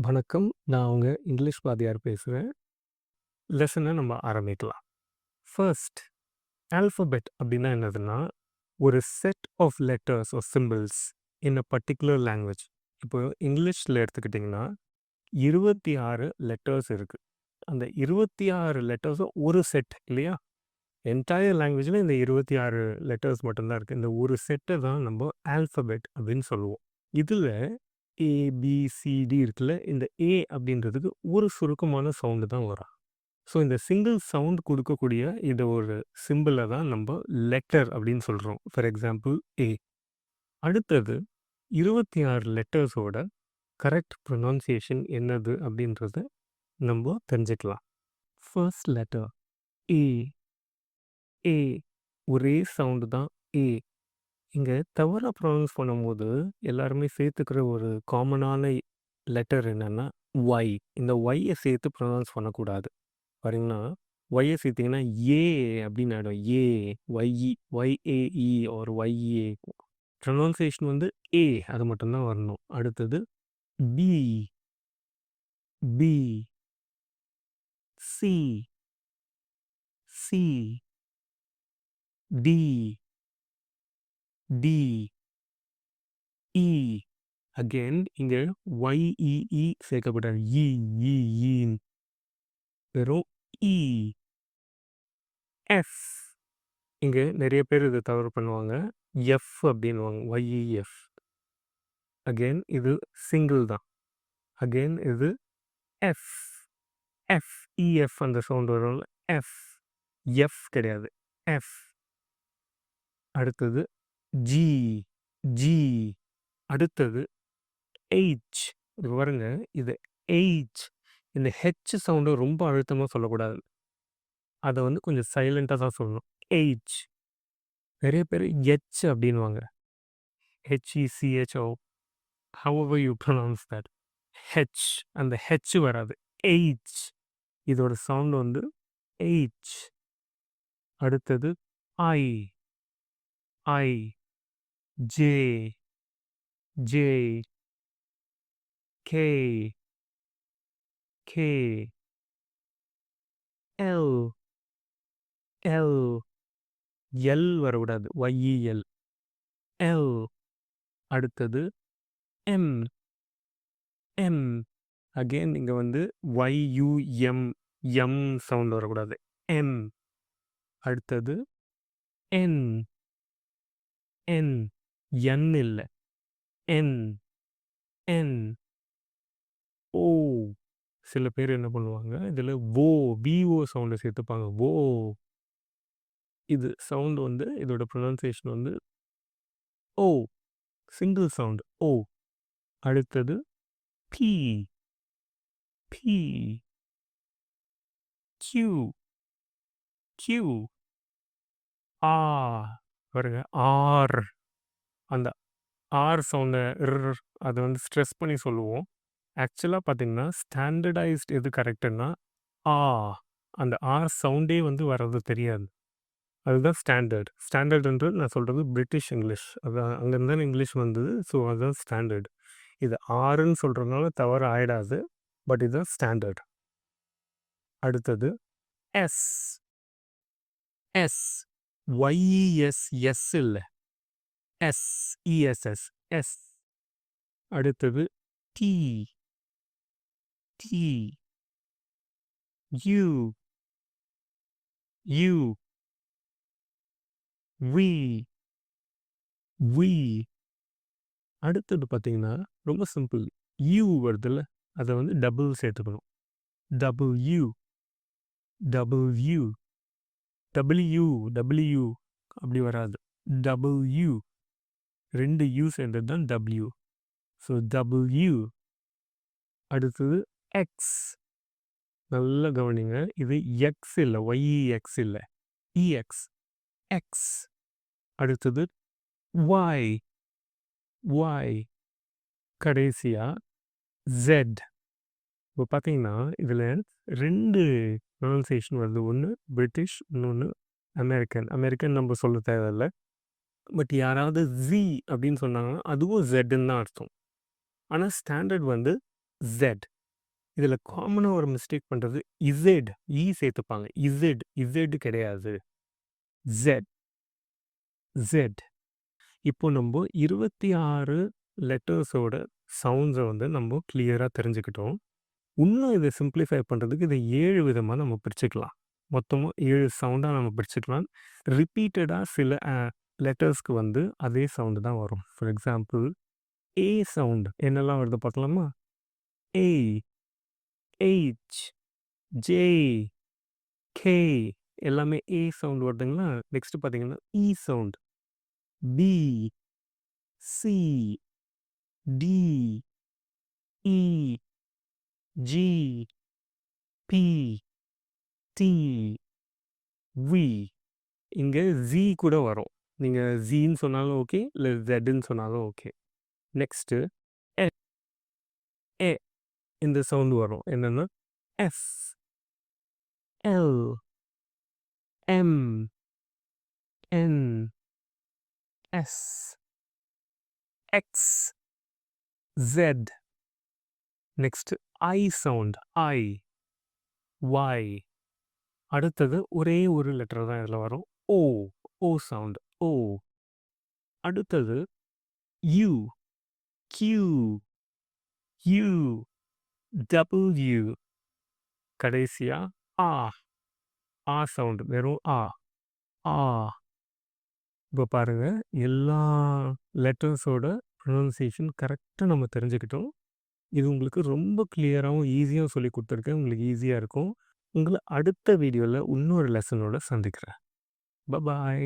வணக்கம். நான் உங்க இங்கிலீஷ் வாத்தியார் பேசுறேன். லெசன நம்ம ஆரம்பிக்கலாம். ஃபர்ஸ்ட் ஆல்ஃபபெட் அப்டின்னா என்னதுன்னா, ஒரு set of letters or symbols in a particular language. இப்போ இங்கிலீஷ்ல எடுத்துக்கிட்டிங்கன்னா, 26 லெட்டர்ஸ் இருக்கு. அந்த 26 லெட்டர்ஸும் ஒரு செட் இல்லையா? என்டையர் லாங்குவேஜ்ல இந்த 26 லெட்டர்ஸ் மட்டும் தான் இருக்கு. இந்த ஒரு செட்ட தான் நம்ப ஆல்ஃபபெட் அப்டின்னு சொல்லுவோம். இதுல ஏ, பி, சி, டி இருக்குல்ல. இந்த ஏ அப்படின்றதுக்கு ஒரு சுருக்கமான சவுண்டு தான் வரும். ஸோ இந்த சிங்கிள் சவுண்ட் குடுக்கக்கூடிய இத ஒரு சிம்பிள தான் நம்ப லெட்டர் அப்படின்னு சொல்றோம். For example A. அடுத்தது 26 லெட்டர்ஸோட கரெக்ட் ப்ரொனன்சியேஷன் என்னது அப்படின்றத நம்ப தெரிஞ்சுக்கலாம். First letter A. ஏ. ஒரே சவுண்டு தான் ஏ. இங்க தவறா ப்ரொனவுன்ஸ் பண்ணும்போது, எல்லாருமே சேர்த்துக்கிற ஒரு காமனான லெட்டர் என்னன்னா, ஒய். இந்த ஒய்ய சேர்த்து ப்ரொனவுன்ஸ் பண்ணக்கூடாது. பாத்தீங்கன்னா, ஒய்ய சேர்த்தீங்கன்னா, ஏ அப்படின்னு ஆயிடும். ஏ, ஒய்இ, ஒய்ஏஇ ஆர் ஒய்ஏ. ப்ரொனவுன்சியேஷன் வந்து ஏ. அது மட்டும் தான் வரணும். அடுத்தது B, B, C, C, D, D, E. Again இங்க ஒய்இஇ சேர்க்கக்கூடாது. இ, இ, ஈன்னு. வெறும் இ. எஃப். இங்க நெறைய பேர் இத தவறு பண்ணுவாங்க. எஃப் அப்படின்னுவாங்க. ஒய்இஎஃப். அகைன் இது சிங்கிள் தான். அகைன் இது எஃப். எஃப், இஎஃப் அந்த சவுண்ட் வரும்ல. எஃப். எஃப் கிடையாது. எஃப். அடுத்தது ஜி, ஜி. அடுத்தது எச். இது பாருங்க. இது எச். இந்த ஹெச் சவுண்ட ரொம்ப அழுத்தமா சொல்லக்கூடாது. அத வந்து கொஞ்சம் சைலன்ட்டா தான் சொல்லணும். எச். நெறைய பேரு எச் அப்படின்னுவாங்க. ஹெச்இசிஹெச்ஓ. However you pronounce that. H. அந்த ஹெச் வராது. எச். இதோட சவுண்ட் வந்து எச். அடுத்தது I. I. J. J. K. K. L. L. L வரக்கூடாது. ஒய்இஎல். எல். அடுத்தது எம். எம். அகைன் இங்க வந்து ஒய்யூஎம். எம் சவுண்ட் வரக்கூடாது. எம். அடுத்தது என். என். என் இல்ல. என். என். ஓ. சில பேர் என்ன பண்ணுவாங்க, இதுல ஓ, விஓ சவுண்ட சேர்த்துப்பாங்க. ஓ. இது சவுண்ட் வந்து இதோட ப்ரொனன்சியேஷன் வந்து ஓ. Single sound O. அடுத்தது பி. பி. கியூ. கியூ. ஆ. பாருங்க. ஆர். அந்த ஆர் சவுண்ட அத வந்து ஸ்ட்ரெஸ் பண்ணி சொல்லுவோம். ஆக்சுவலா பார்த்தீங்கன்னா, ஸ்டாண்டர்டைஸ்ட் எது கரெக்ட்டுன்னா, ஆ. அந்த ஆர் சவுண்டே வந்து வர்றது தெரியாது. அதுதான் ஸ்டாண்டர்ட். ஸ்டாண்டர்டுன்றது நான் சொல்றது பிரிட்டிஷ் இங்கிலீஷ். அதான் அங்கருந்து தானே இங்கிலீஷ் வந்தது. ஸோ, அதுதான் ஸ்டாண்டர்ட். இது ஆர்ன்னு சொல்றதுனால தவறு ஆயிடாது. பட் இதுதான் ஸ்டாண்டர்ட். அடுத்தது எஸ். எஸ். ஒய்இஎஸ் எஸ் இல்ல. எஸ். இஎஸ்எஸ். எஸ். அடுத்தது T. T. U. U. V. V. அடுத்தது பார்த்தீங்கன்னா, ரொம்ப சிம்பிள். யூ வருதுல்ல, அத வந்து டபுள் சேர்த்துக்கணும். டபிள்யூ. டபிள்யூ. டபிள்யூ. டபிள்யூ அப்படி வராது. டபிள்யூ. 2 யூ சேர்ந்தது தான் டபிள்யூ. So, W. அடுத்தது எக்ஸ். நல்லா கவனிங்க. இது எக்ஸ் இல்ல. ஒய்இஎக்ஸ் இல்ல. இஎக்ஸ். எக்ஸ். அடுத்தது ஒய். ஒய். கடைசியா இசட். இப்போ பார்த்தீங்கன்னா, இதில 2 ப்ரொனன்சியேஷன் வருது. ஒண்ணு பிரிட்டிஷ், இன்னொன்னு அமெரிக்கன். அமெரிக்கன் நம்ம சொல்ல தேவையில்ல. பட் யாராவது ஸி அப்படின்னு சொன்னாங்கன்னா, அதுவும் இசட்ன்னு தான் அர்த்தம். ஆனா ஸ்டாண்டர்ட் வந்து இசட். இதில காமனா ஒரு மிஸ்டேக் பண்றது இசட். சேர்த்துப்பாங்க. இசட் கிடையாது. இசட். இசட். இப்போ நம்ப 26 லெட்டர்ஸோட சவுண்ட்ஸ வந்து நம்ப கிளியரா தெரிஞ்சுக்கிட்டோம். இன்னும் இத சிம்ப்ளிஃபை பண்றதுக்கு இத 7 விதமா நம்ம பிரிச்சுக்கலாம். மொத்தமா 7 சவுண்டா நம்ம பிரிச்சுக்கலாம். ரிப்பீட்டடா சில லெட்டர்ஸ்க்கு வந்து அதே சவுண்ட் தான் வரும். ஃபார் எக்ஸாம்பிள் ஏ சவுண்ட் என்னெல்லாம் வருது பார்க்கலாமா? ஏ, எச், ஜே, கே எல்லாமே ஏ சவுண்ட் வருதுங்களா? நெக்ஸ்ட் பார்த்தீங்கன்னா, E sound. B, C, D, E, G, P, T, V. இங்க ஜி கூட வரும். நீங்க ஜீன்னு சொன்னாலும் ஓகே, இல்ல ஜெட்ன்னு சொன்னாலும் ஓகே. நெக்ஸ்ட்டு எ, எ இந்த சவுண்ட் வரும். என்னன்னா, S, L, M, N, S, X, Z. Next I sound. I, Y. அடுத்தது ஒரே ஒரு லெட்டர் தான் இதில வரும். ஓ. O sound. ஓ. அடுத்தது யூ, கியூ, யூ, டபிள்யூ. கடைசியா ஆ. ஆ சவுண்ட். வெறும் ஆ. ஆ. இப்போ பாருங்க, எல்லா லெட்டர்ஸோட ப்ரொனன்சியேஷன் கரெக்ட்டா நம்ம தெரிஞ்சுக்கிட்டோம். இது உங்களுக்கு ரொம்ப கிளியராவும், ஈஸியாவும் சொல்லிக் குடுத்துருக்கேன். உங்களுக்கு ஈஸியா இருக்கும். உங்கள அடுத்த வீடியோல இன்னொரு லெசனோட சந்திக்கிறேன். பாய்.